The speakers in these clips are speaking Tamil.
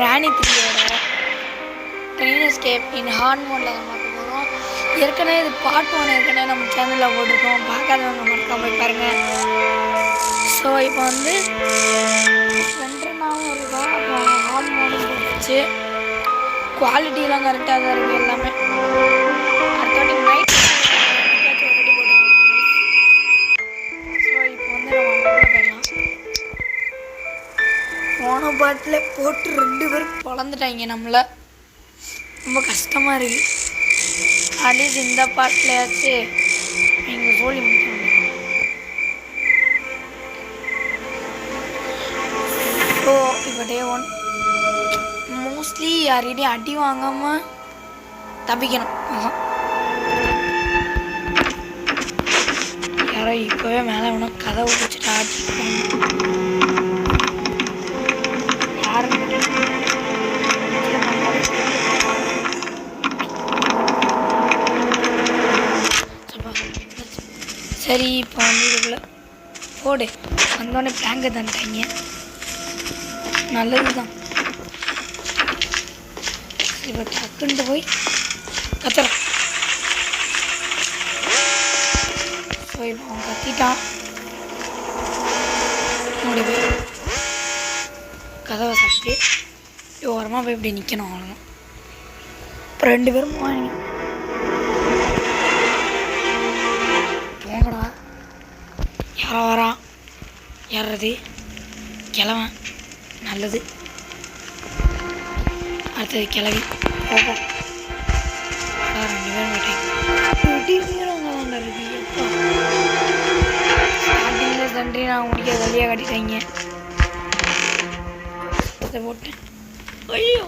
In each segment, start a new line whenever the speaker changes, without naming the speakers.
கிராணி 3யோட ட்ரெயின் எஸ்கேப் இன் ஹார்ன் மோடில் தான் பார்க்க போகிறோம். ஏற்கனவே இது பார்ட் 1 ஏற்கனவே நம்ம சேனலில் போட்டிருக்கோம். பார்க்காதவங்க மறக்காம போய் பாருங்கள். ஸோ இப்போ வந்து சென்ட்ரனாகவும் இருக்கா, அப்புறம் ஹார்ன் மோடும் போட்டுச்சு. குவாலிட்டிலாம் கரெக்டாக தான் இருக்குது எல்லாமே. அடுத்த வாட்டி நைட் ஒரு வாட்டி போட்டுருவாங்க. ஸோ இப்போ வந்து நம்ம உள்ள போயிடலாம். போன பாட்டில் போட்டு 2 பேரும் பொழந்துட்டாங்க நம்மளை. ரொம்ப கஷ்டமாக இருக்குது. அட்லீஸ்ட் இந்த பாட்டிலையாச்சு எங்கள் சோழி முடிச்சாங்க. ஸோ இப்போ டே 1 மோஸ்ட்லி யார்கிட்டையும் அடி வாங்காமல் தப்பிக்கணும். யாரோ இப்போவே மேலே வேணும் கதவை பிடிச்சிட்டு ஆட்டிருப்பாங்க. யாரும் சரி இப்போ வந்து இதுக்குள்ள போடு. வந்தோடனே பிளாங்க தந்துட்டாங்க. நல்லது தான். இப்போ டக்குன்ட்டு போய் கத்துறான். ஸோ இப்போ அவன் கத்திட்டான். மூடி போய் கதவை சாப்பிட்டு ஓரமாக போய் இப்படி நிற்கணும். அவ்வளோதான். இப்போ 2 பேரும் போவாங்க. போங்கடா. யாரோ வரான். யாரது? கிழவன். நல்லது. அடுத்தது கிளவி. போப்போம். 2 பேரும் ஸ்டார்டிங்கில் சன்றி நான் முடிக்க வழியாக கட்டிட்டாங்க. அதை போட்டேன். ஐயோ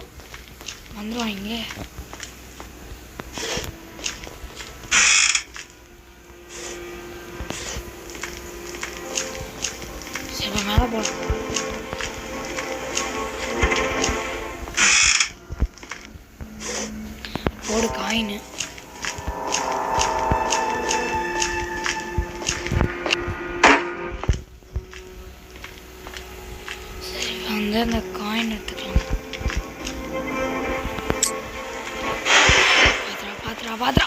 வந்துடுவாங்க. இப்போ மேலே போகலாம். போடு காயின். சரி வந்து அந்த காயின் எடுத்துக்கலாம். பாத்திரா பாத்திரா.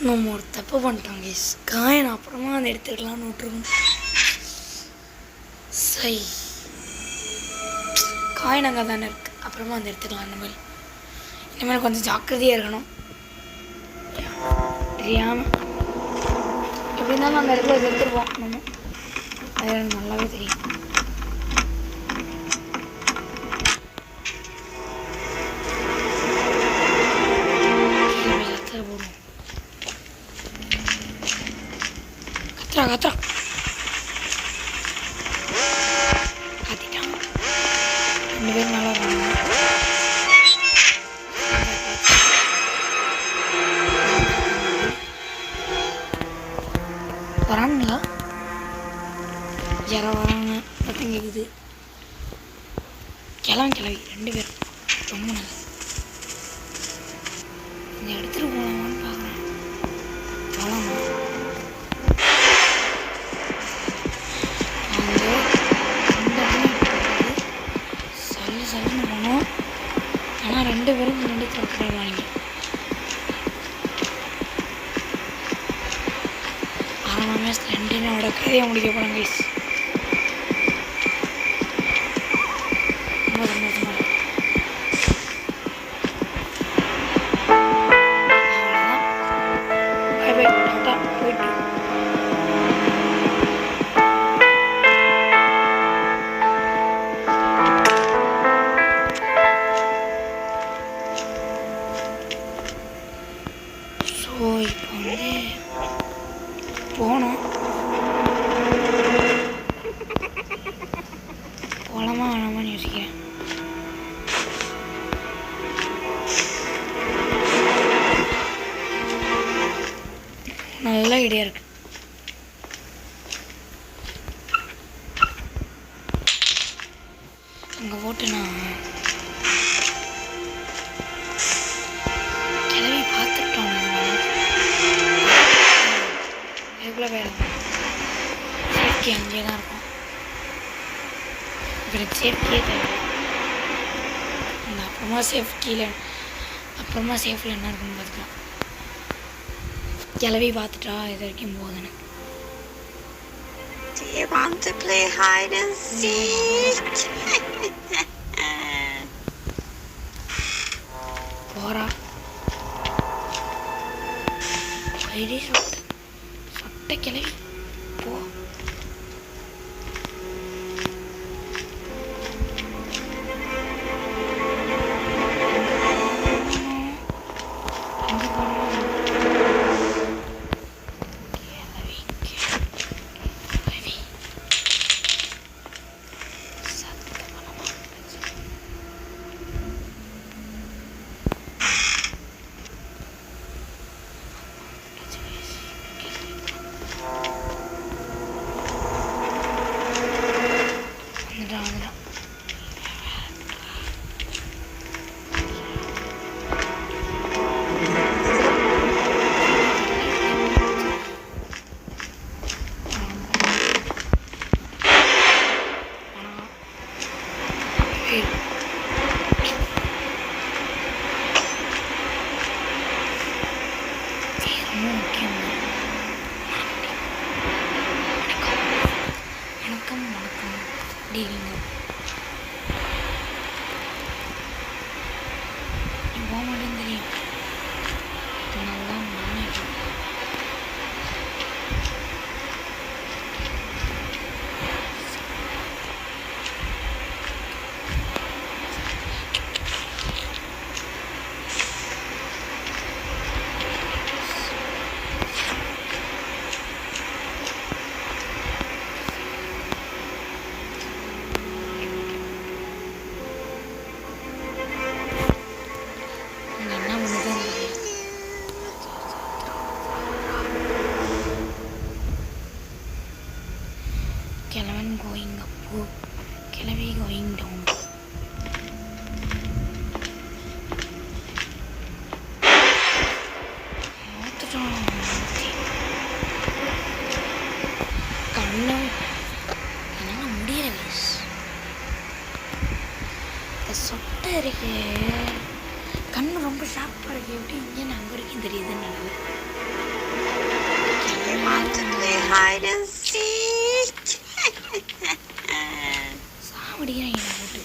நம்ம ஒரு தப்பு பண்ணிட்டாங்க. காயின் அப்புறமா அதை எடுத்துக்கலாம்னு விட்டுருக்கோம். சரி காயின் அங்கே தானே இருக்குது. அப்புறமா வந்து எடுத்துக்கலாம். இனிமேல் கொஞ்சம் ஜாக்கிரதையாக இருக்கணும். தெரியாமல் எப்படி இருந்தாலும் அந்த இடத்துல எடுத்துருவோம் நம்ம. அது எனக்கு நல்லாவே தெரியும். போடுவோம். கத்துறா கத்துறா. கத்திட்டான். 2 பேரும் நல்லா வராங்க. வரானுங்களா? யாரோ வராங்க. சத்தம் கேட்குது. கிளவி 2 பேரும் ரொம்ப நல்லது. இங்கே எடுத்துகிட்டு போகலாமான்னு பார்க்குறேன். போகலாமா? சல்லுன்னு போனோம். ஆனால் 2 பேரும் 2 திறக்கிறாங்க. ஆறாம் மேட்ச் 2 கதையை முடிக்க போகிறாங்க கைஸ். ரொம்ப சந்தோஷமாக இருக்கு. அவ்வளோதான். பை பை டாட்டா போயிட்டு. ஸோ இப்போ வந்து போனோம். போகலாமா வேணாமான்னு யோசிக்கிறேன். நல்ல ஐடியா இருக்கு. அங்கே போட்டுனா கிளவி பார்த்துட்டோம். இதுக்குள்ளே போயிடலாம். சேஃப்டி அங்கேயே தான் இருக்கும். எனக்கு சேஃப்டியே தேவை. அந்த அப்புறமா அப்புறமா சேஃபில் என்ன இருக்குன்னு பார்த்துக்கலாம். கிளவி பார்த்துட்டா இது வரைக்கும் போகுதுன்னு.
Do you want to play hide and seek?
போறா வயிறே சொட்ட கிளவி போ. Kelaman going up, Kelavi going down. கண்ணு முடியல கைஸ். சொட்டை இருக்கு, கண்ணு ரொம்ப ஷார்ப்பாக இருக்கு. எப்படி இங்கே அங்கே வரைக்கும் தெரியுதுன்னு சாவடிக்கிறாங்க போட்டு.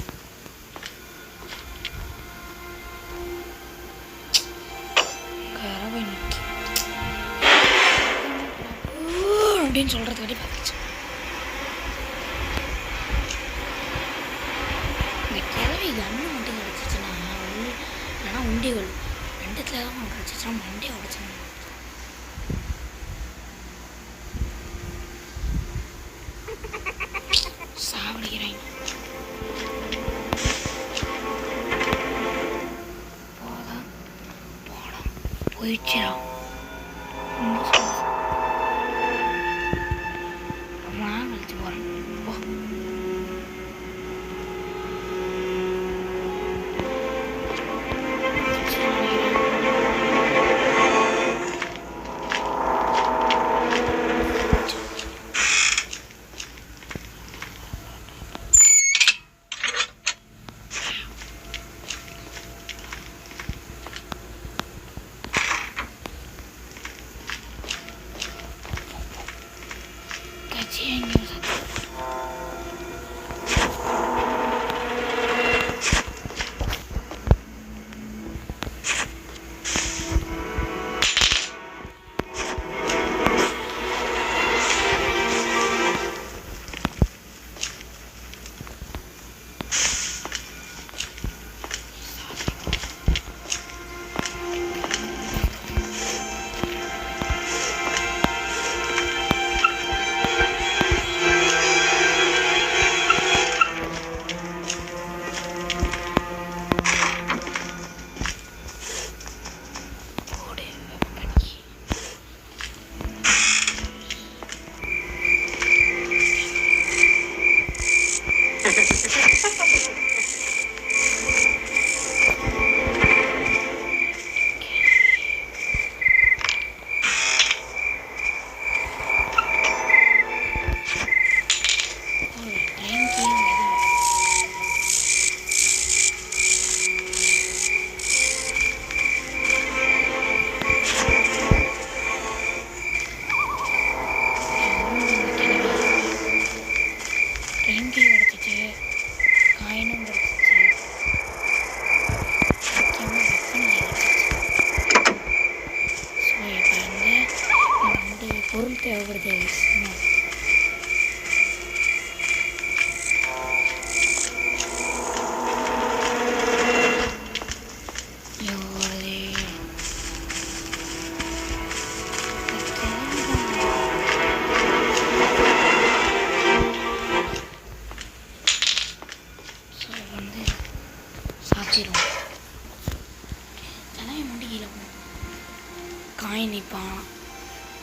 அப்படின்னு சொல்றதுக்காட்டி பார்த்துச்சு. இந்த கிளவி கண்ணு மட்டும் கிடச்சிச்சுன்னா இல்லைனா உண்டிகள் ரெண்டுத்துல தான் கிடச்சிச்சுன்னா மண்டே உடச்சிடணும். சாவடிக்கிறாங்க. போயிடுச்சா ரொம்ப நாள் கழிச்சு போகிறேன். போ காயின் நிற்பான்.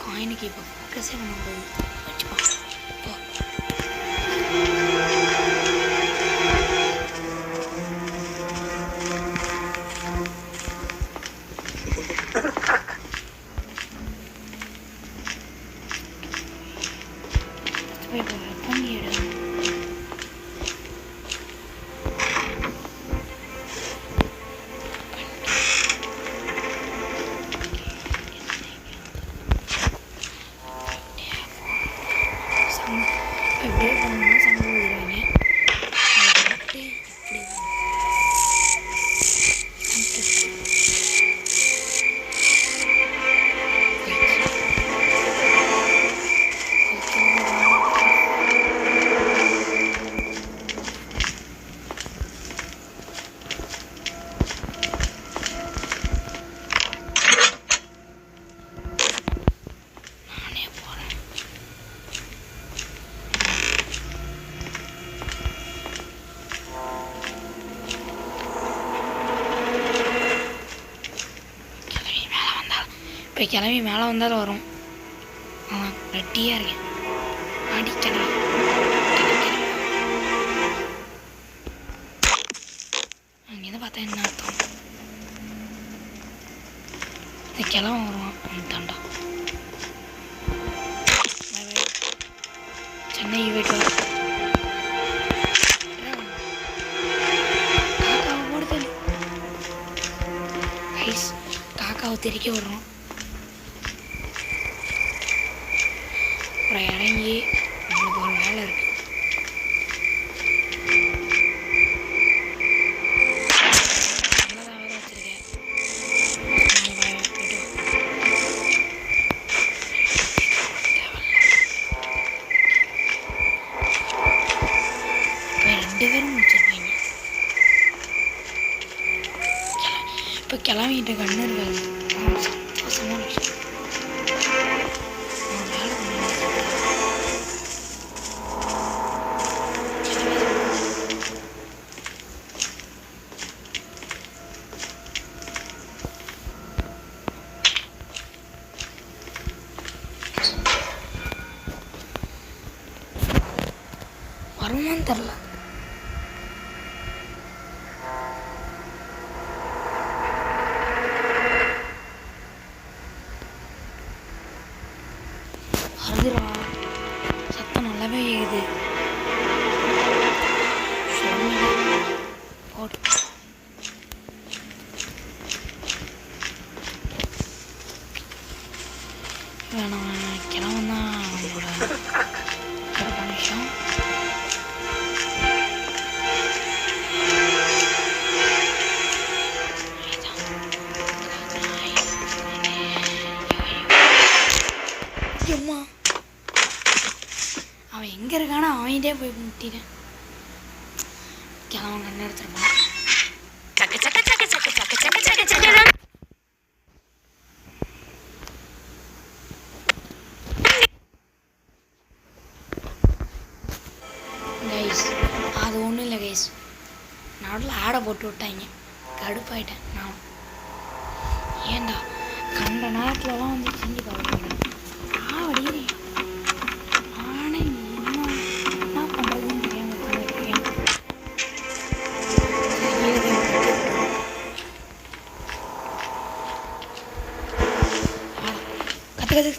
காயினுக்கு இப்போ ஃபோக்கஸே பண்ண முடியாது. வச்சுப்பான். இப்படியே போனோம்னா சண்டை ஊதிடுவாங்க. இப்படி நானே போகிறேன். இப்போ கிளம்பி மேலே வந்தாலும் வரும். ரெட்டியாக இருக்கேன். அடிக்கணும். அங்கேருந்து பார்த்தா என்ன அர்த்தம்? இந்த கிளம்ப வருவான் தாண்டா. சென்னை போய்ட்டு வர காக்காவை போடுது. ஐஸ் காக்காவை தெறிக்க விடுறோம். அப்புறம் இறங்கி நம்மளுக்கு ஒரு வேலை இருக்கு. நல்லதாக வேலை வச்சிருக்கேன். இப்போ 2 பேரும் முடிச்சிருப்பாங்க. இப்போ கிளம்பிக்கிட்ட கண்ணு இருக்காது. சந்தோஷமான விஷயம். வருமானு தெரில. வருதுடா. சத்தம் நல்லாவே கேக்குது. போட்டு வேணாம். கிளம்புனா அவங்களோட விஷயம். அம்மா அவன் எங்கே இருக்கானா அவன்கிட்டே போய் முட்டிட்டேன். கிளம்ப கண்ணு எடுத்துருப்பான். கைஸ் அது ஒன்றும் இல்லை கைஸ். நடுவில் ஆடை போட்டு விட்டாங்க. கடுப்பாயிட்டேன் நான். ஏண்டா கண்ட நேரத்துலலாம் வந்து செஞ்சு பார்க்க அடிக்கிறேன். ஆனால் என்ன பண்ணுறதுன்னு தெரியாமல் இருக்கேன். கற்று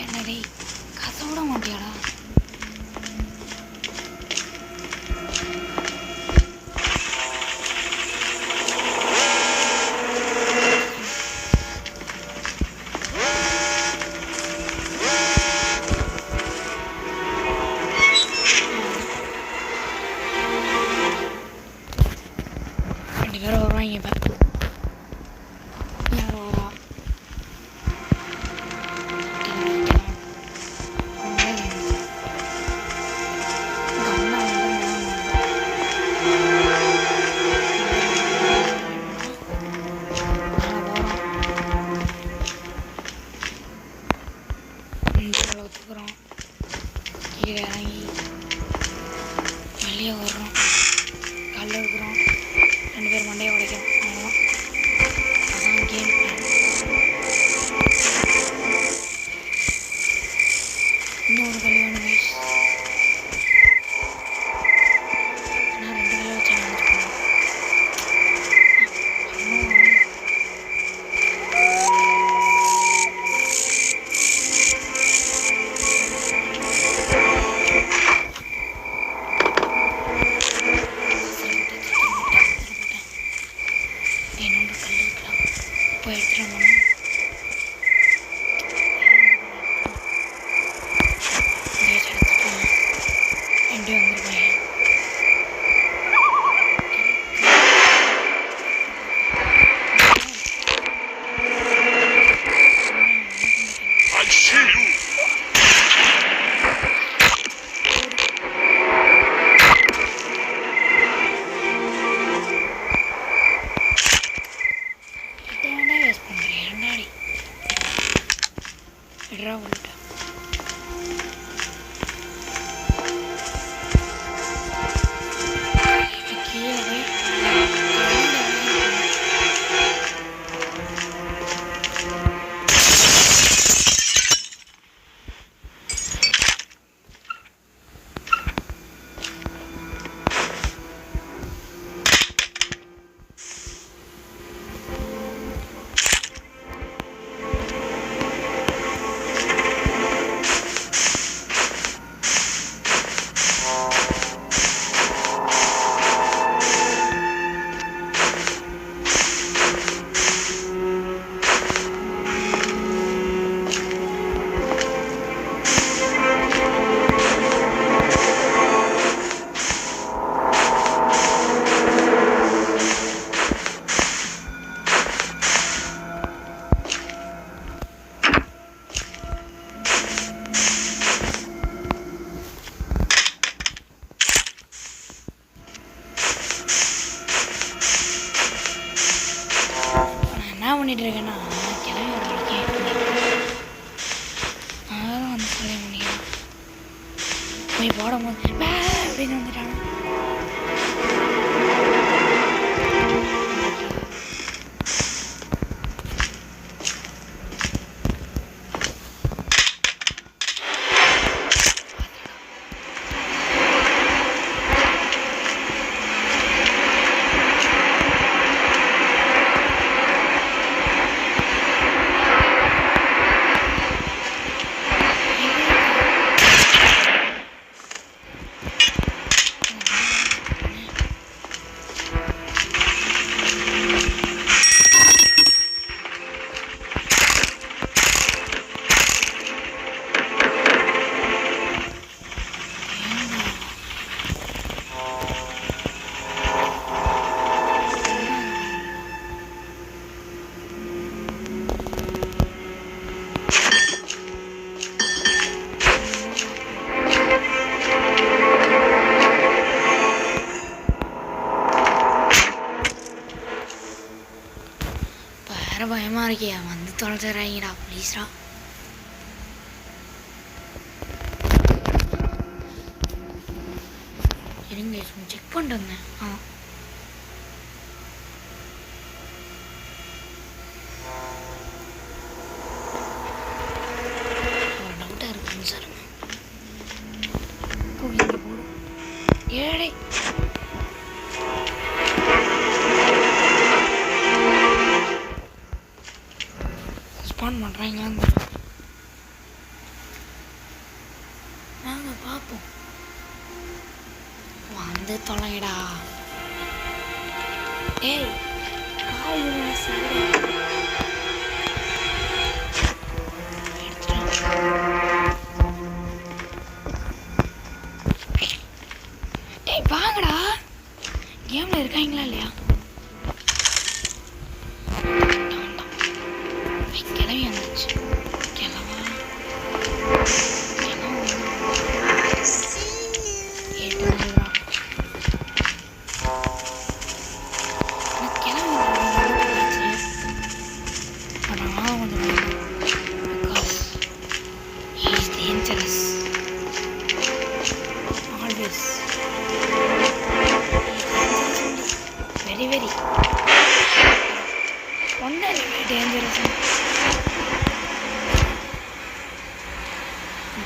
என்னடே கதை விட மாட்டியாடா. போய் எடுத்துகிட்டு வந்தோம். எப்படி வந்துருப்பாங்க. வேஸ்ட் பண்ணுறேன் என்னடி விட்றா உள்ட்ட பண்ணிட்டு இருக்கேன்னா கிளம்பி ஒரு நாளைக்கு அதெல்லாம் வந்து சொல்ல முடியும். போய் போடும்போது அப்படின்னு வந்துட்டாங்க. பயமாக இருக்கியா வந்து தொலைச்சிட்றாங்கடா ப்ளீஸ்டா. இருங்க செக் பண்ணிட்டு வந்தேன். டவுட்டாக இருக்குங்க சார். போடும் ஏழை ரெஸ்பாண்ட் பண்ணுறாங்களான்னு நாங்கள் பார்ப்போம். வந்து தொலைடா. ஏய் ஏய் வாங்கடா. கேமில் இருக்காங்களா இல்லையா? கிளவி வந்துச்சு. கிளவா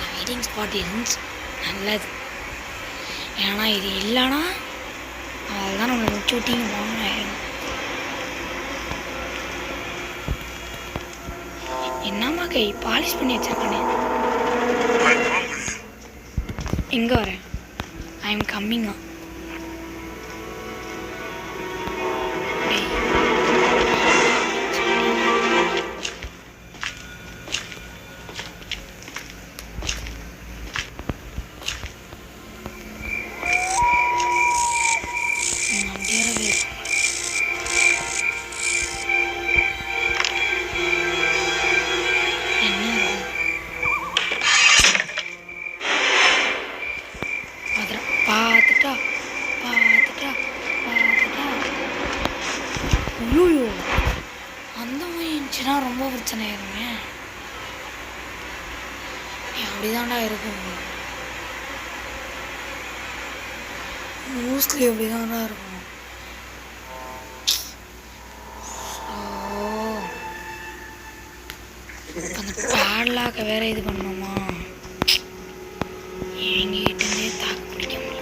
ஹைடிங் ஸ்பாட் இருந்துச்சு நல்லது. ஏன்னா இது இல்லைன்னா அதுதான் நம்மளை முடிச்சு விட்டிங்க போகணும் ஆயிடும். என்னம்மா கை பாலிஷ் பண்ணி வச்சிருக்கேனே. எங்கே வரேன்? ஐ எம் கம்மிங்கா. இல்லைன்னா ரொம்ப பிரச்சனை ஆயிருங்க. அப்படிதான்டா இருக்கும், மோஸ்ட்லி அப்படிதான்டா இருக்கும். அந்த பாடலாக்க வேற இது பண்ணோமா, எங்கிட்டே தாக்கு பிடிக்க முடியல.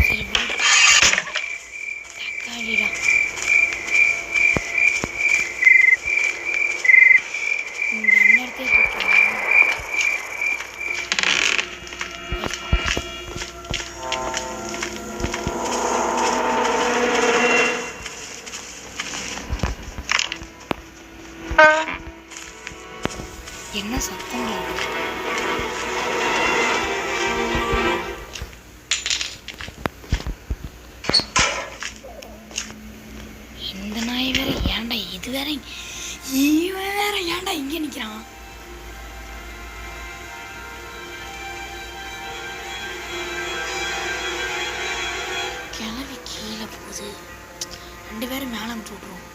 சரி தக்காளிடா, இந்த அந்நேரத்தே போட்டுருவோம். என்ன சத்தம்? இந்த நாய் வேற ஏன்டா, இது வேற, இவன் வேற ஏன்டா இங்கே நிற்கிறான்? கிளவி கீழே போகுது, 2 பேரும் மேலே அனுப்பிச்சு விட்ருவோம்.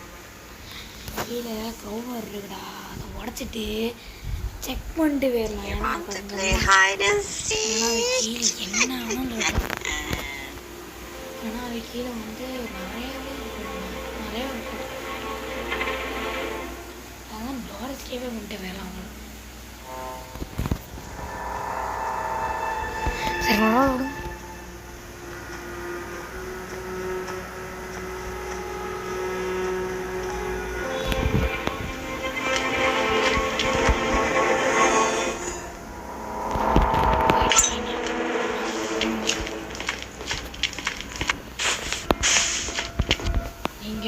கீழே க்ரௌவர் இருக்குடா, அதை உடச்சிட்டு செக் பண்ணிட்டு போயிடலாம். ஏன்னா கீழே என்ன ஆனாலும் இருக்கும். ஏன்னா அது கீழே வந்து நிறையவே இருக்கும். அதான் டோர் எஸ்கேப்பே பண்ணிட்டு போயிடலாம் அவங்க. சரி விடும்.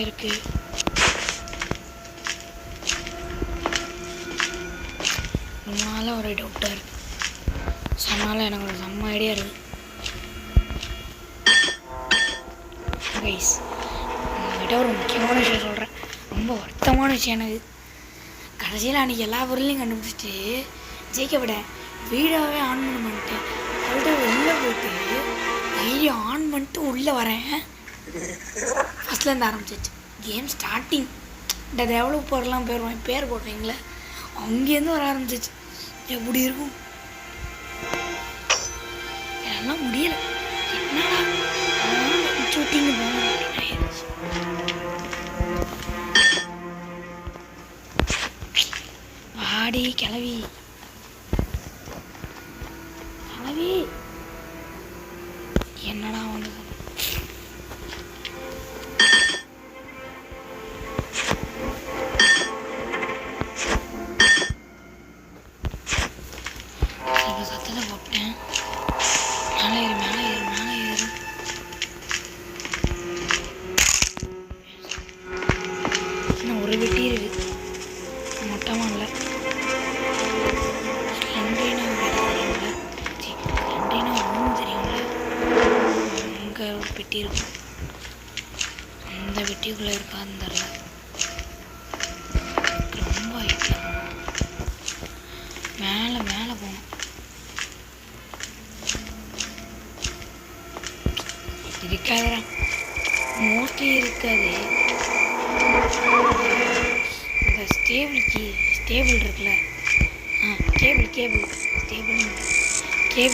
இருக்கு ரொம்ப நாளாக ஒரு டாக்டர் சொன்னால எனக்கு ஒரு செம்ம ஐடியா இருக்குது. கைஸ், உங்கள்கிட்ட ஒரு முக்கியமான விஷயம் சொல்கிறேன், ரொம்ப வருத்தமான விஷயம். எனக்கு கடைசியில் அன்றைக்கி எல்லா பொருளையும் கண்டுபிடிச்சிட்டு ஜெயிக்கப்பட வீடியோவே ஆன் பண்ண மாட்டேன். அவர்கிட்ட வெளில போயிட்டு வீடியோ ஆன் பண்ணிட்டு உள்ளே வரேன். ஃபஸ்ட்லேருந்து ஆரம்பிச்சிச்சு கேம் ஸ்டார்டிங். இந்த டெவலப்பர்லாம் பேர் போடுறீங்களே, அங்கேருந்து வர ஆரம்பிச்சிச்சு. எப்படி இருக்கும்? எல்லாம் முடியலை. என்னடா ஷூட்டிங் போகணும் அப்படின்னு ஆயிடுச்சு. வாடி கிளவி என்னடா வந்து சத்தத்தை போட்டேன். மேலே ஏறு. இன்னும் ஒரு வெட்டி இருக்கு, மொட்டமாக இல்லை. ரெண்டினா ஒன்று தெரியும்ல, அங்கே ஒரு பெட்டி இருக்கும். அந்த வெட்டிக்குள்ளே இருக்கான்னு தெரில. ரொம்ப ஐட்டம் மேலே போகணும். இருக்காதா, மோஸ்ட்லி இருக்காது. இந்த ஸ்டேபிள் இருக்குல்ல, கேபிள்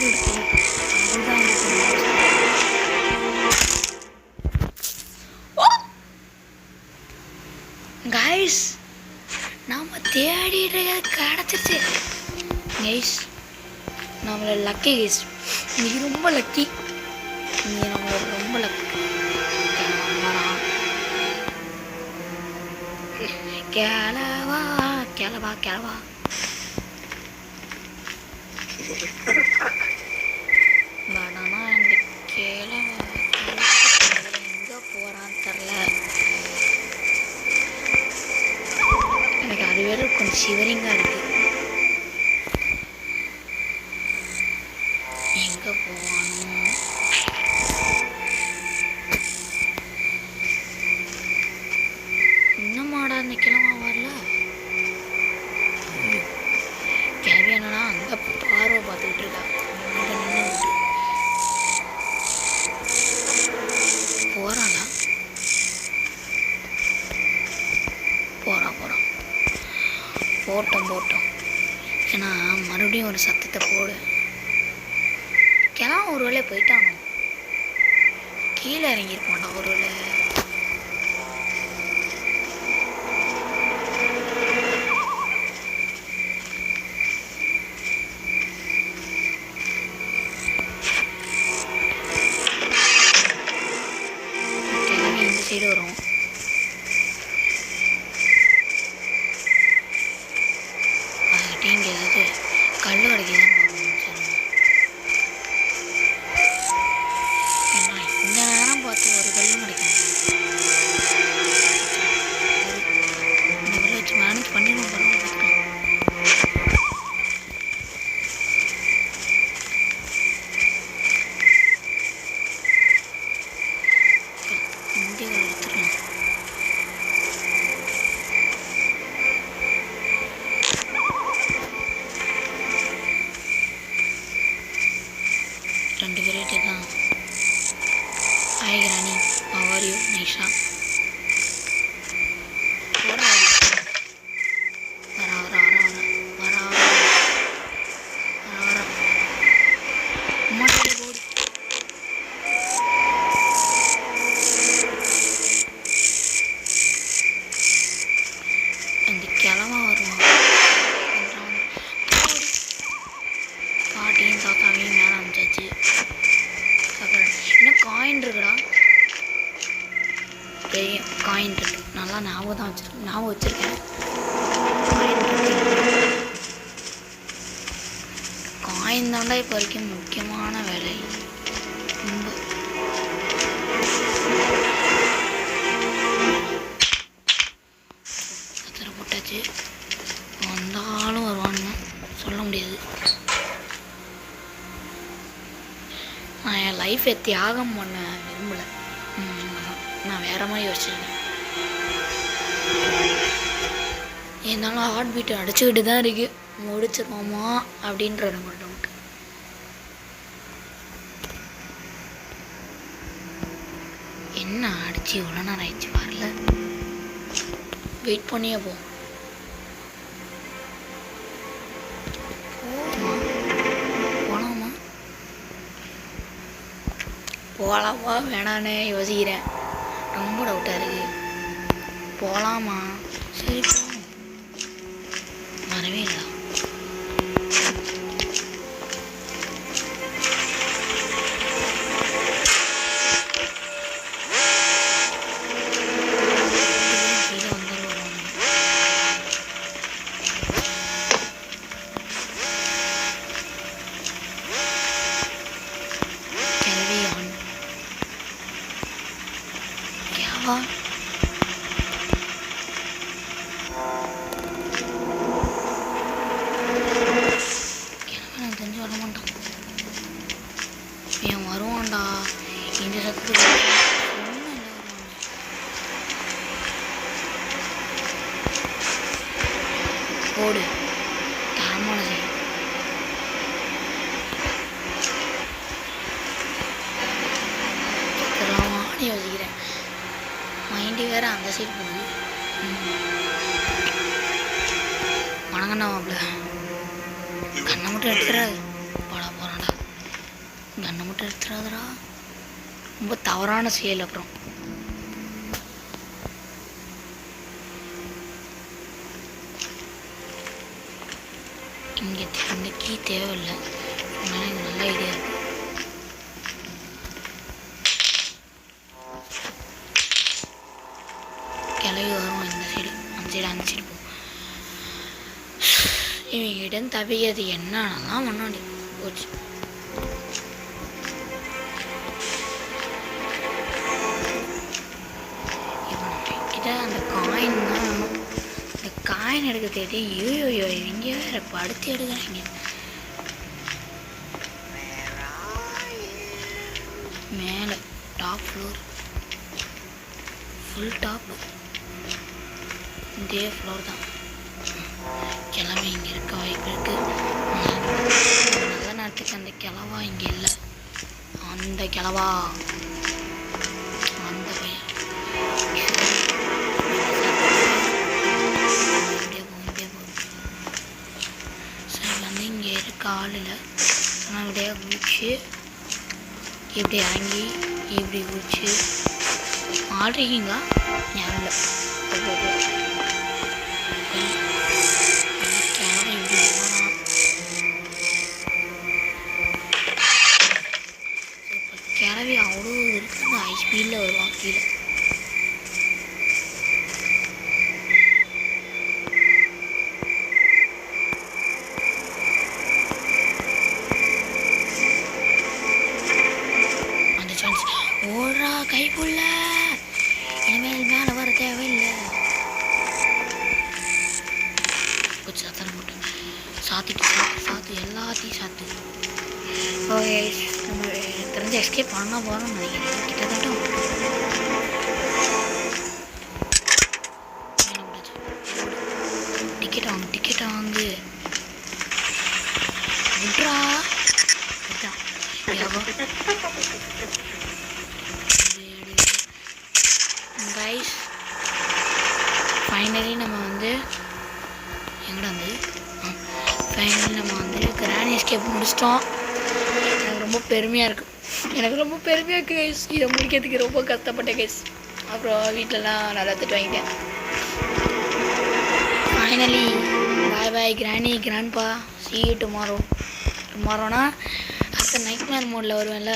இருக்குல்ல, அதுதான் கைஸ், நாம் தேடிட்டு கிடச்சிருச்சு கைஸ். நம்மளை லக்கி கைஸ், இன்னைக்கு ரொம்ப லக்கி. இங்கே நம்மளோட ரொம்ப லக்கி. கிளவா பனானா அந்த கிளவா எங்கே போகிறான்னு தெரில. எனக்கு அது வேறு கொஞ்சம் சிவரிங்காக இருக்குது. எங்கே போவானோ? இன்னமாடா அந்த கிழமை வரல. கிளவி என்னன்னா அங்கே பார்வை பார்த்துக்கிட்டு இருக்கா. கிளம்ப ஒரு வேளை போயிட்டானோ, கீழே இறங்கியிருப்பான்டா ஒரு வேளை. கிளம்பி இந்த சைடு வரும். அதுக்கிட்டே இங்கே ஏதாவது கல் கிடைக்குதுன்னு பார்க்கணும். சரி, இந்த நேரம் பார்த்து ஒரு கல்லும் கிடைக்கும். இந்த கல்லை வச்சு மேனேஜ் பண்ணிடுவோம். பரவாயில்ல. இந்த கல் எடுத்துக்கலாம். ரெண்டு வெரைட்டி தான். ஹாய் கிராணி, how are you? நைஷா வரா வரா வரா வரா வரா வரா வரா மொட்டை போடு. அந்த கிழமை வருவான். பாட்டியும் தாத்தாவையும் மேலே அமைச்சாச்சு. இன்னும் காயின் இருக்குடா. தெரியும், காயின் இருக்கு. நல்லா ஞாபகம் வச்சுருக்கேன். காயின் தாண்டா இப்போ வரைக்கும் முக்கியமான வேலை. ரொம்ப கத்திர போட்டாச்சு. வந்தாலும் வருவான்னு சொல்ல முடியாது. நான் என் லைஃப்பை தியாகம் பண்ண விரும்பலை. நான் வேறு மாதிரி யோசிச்சிருக்கேன். இருந்தாலும் ஹார்ட் பீட்டு அடிச்சுக்கிட்டு தான் இருக்கு. முடிச்சிருவோமா அப்படின்றது மட்டும். என்ன அடிச்சு இவ்வளோ நேரம் ஆயிடுச்சு வரல. வெயிட் பண்ணியே போ. போகலாமா போகலாமா வேணான்னு யோசிக்கிறேன். ரொம்ப டவுட்டாக இருக்கு. போகலாமா? சரி போ. வரவே இல்லை. எனக்கு தெரிஞ்சு வர மாட்டான். இவன் வருவான்டா. இந்த சத்துக்கு போடு. தரமான செய்யும். இதெல்லாமான்னு யோசிக்கிறேன். மைண்டு வேறு அந்த சைடு போகுது. வணங்கண்ணா மாப்பிள்ள. கண்ணை மட்டும் எடுத்துறாது. போடாண்டா. கண்ணை மட்டும் எடுத்துறாதுடா. ரொம்ப தவறான செயல். அப்புறம் இங்கே இந்த கீ தேவையில்லை. அதனால எனக்கு நல்ல ஐடியா இருக்கு. கிளவி வரும் இந்த சைடு. அந்த சைடு போ. இவங்கிட்ட தவிக்கிறது என்னன்னா முன்னாடி போச்சு. இப்போ நம்மக்கிட்ட அந்த காயின் தான் வேணும். இந்த காயின் எடுக்க தேடி ஐயோ இவங்க வேற படுத்து எடுக்கிறாங்க. மேலே டாப் ஃப்ளோர். Full top. இதே ஃப்ளோர் தான். கிழமை இங்கே இருக்க வாய்ப்பு இருக்கு. நல்ல நேரத்துக்கு அந்த கிழவா இங்கே இல்லை. அந்த கிழவா அந்த பையன் இப்படியே போகும். சரி வந்து இங்கே இருக்க ஆள் இல்லை. ஆனால் அப்படியே குளிச்சு இப்படி இறங்கி இப்படி குடிச்சு ஆடுறீங்களா ஞாபகம் இல்லை கிளவி அவ்வளோ இருக்குது ஹை ஸ்பீடில் வருவான் கீழே அந்த சான்ஸ் ஓடுறா கைப்புள்ள இனிமேல் மேலே வர தேவையில்லை கொஞ்சம் சத்தம் போட்டு சாத்து எல்லாத்தையும் சாத்து ஓகே நம்ம தெரிஞ்ச எஸ்கேப் பண்ண போகிறோம் நினைக்கிறேன் கிட்டத்தட்ட டிக்கெட் வாங்கு விட்ரா கைஸ் ஃபைனலி நம்ம வந்து எங்கடா வந்து ஃபைனலி நம்ம வந்து கிராண்ட் எஸ்கேப் முடிச்சிட்டோம் எனக்கு ரொம்ப பெருமையாக இருக்குது கைஸ் இதை முடிக்கிறதுக்கு ரொம்ப கஷ்டப்பட்டேன் கைஸ் அப்புறம் வீட்டிலலாம் நல்லா திட்டு வாங்கிட்டேன் ஃபைனலி பாய் கிராணி கிராண்ட்பா see you டுமாரோனா அடுத்த நைட் மேர் மோடில் வருவேன்ல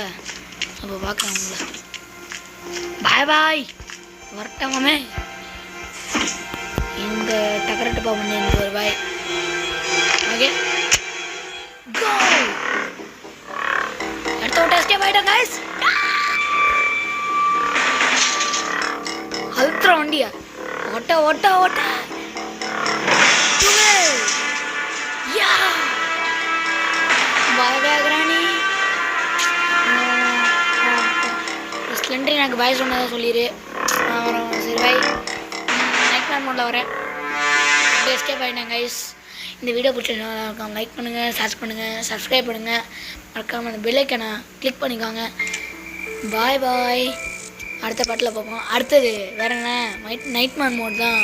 அப்போ பார்க்கலாம் உங்களை பாய் வரட்டாமே இந்த டக்கரட்டுப்பா பண்ணி எனக்கு ஒரு பாய் ஓகே கோ அடுத்த ஒரு டெஸ்டே போயிட்டா கைஸ் அழுத்துற வண்டியா ஓட்ட யா பாயகிராணி ஸ்ப்ளெண்டர் எனக்கு பாய் சொன்னதை சொல்லிடு நான் வரேன் சரி பாய் நைட் பிளான் மோடில் வரேன் எஸ்கேப் ஆகிட்டேன் கைஸ் இந்த வீடியோ பிடிச்சிருக்கோம் லைக் பண்ணுங்கள் ஷேர் பண்ணுங்கள் சப்ஸ்கிரைப் பண்ணுங்கள் மறக்காமல் அந்த பெல் ஐக்கனை கிளிக் பண்ணிக்கோங்க பாய் அடுத்த பாட்டில் பார்ப்போம் அடுத்தது வேறு என்ன நைட் மேன் மோட் தான்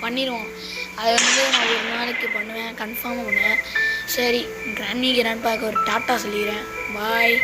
பண்ணிடுவோம் அதை வந்து நான் ஒரு நாளைக்கு பண்ணுவேன் கன்ஃபார்மாக பண்ணுவேன் சரி கிராண்ட்பாக்கு ஒரு டாட்டா சொல்லிடுறேன் பாய்